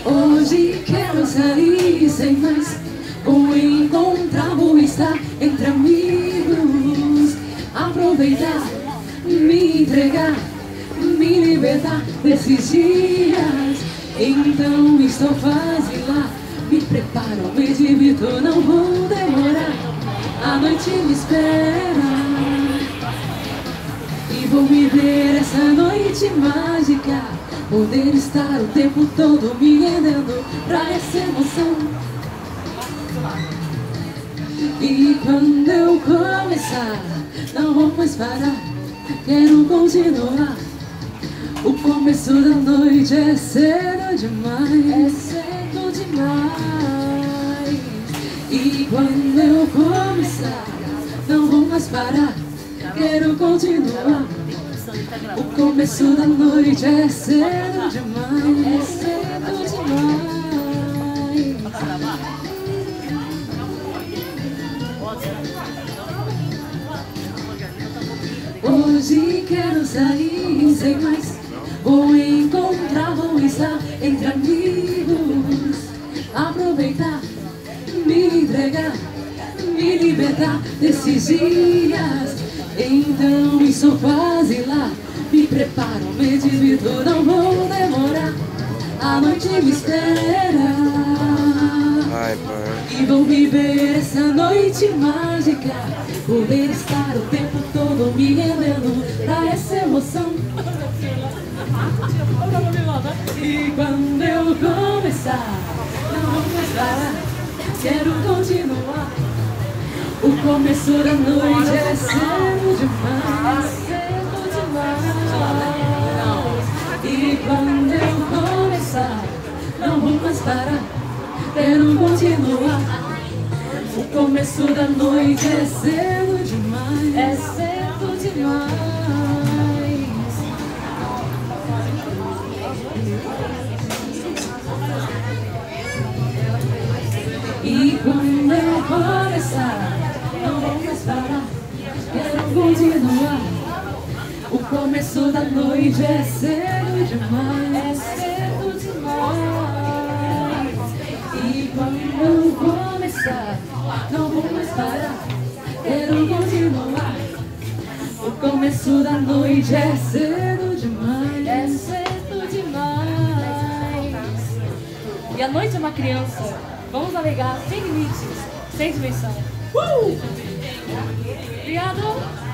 Hoje quero sair sem mais, vou encontrar, vou estar entre amigos, aproveitar, me entregar, me libertar desses dias. Então estou quase lá, me preparo, me divirto, não vou demorar. A noite me espera e vou viver essa noite mágica, poder estar o tempo todo me rendendo pra essa emoção. E quando eu começar, não vou mais parar, quero continuar. O começo da noite é cedo demais, é cedo demais. E quando eu começar, não vou mais parar, quero continuar. O começo da noite é cedo demais, é cedo demais. Hoje quero sair sem mais, vou encontrar, vou estar entre amigos, aproveitar, me entregar, me libertar desses dias. Então estou quase lá, me preparo, me divirto, não vou demorar. A noite me espera e vou viver essa noite mágica, poder estar o tempo todo me rendendo pra essa emoção. E quando eu começar, não vou mais parar, quero continuar. O começo da noite é cedo demais, cedo demais. E quando eu começar, não vou mais parar, quero continuar. O começo da noite é cedo demais, é cedo demais. E quando eu começar, não vou mais parar, quero continuar. O começo da noite é cedo demais, é cedo demais. E quando eu começar, não vou mais parar, quero continuar. O começo da noite é cedo demais, é cedo demais. E a noite é uma criança, vamos navegar sem limites, sem dimensão. Obrigado!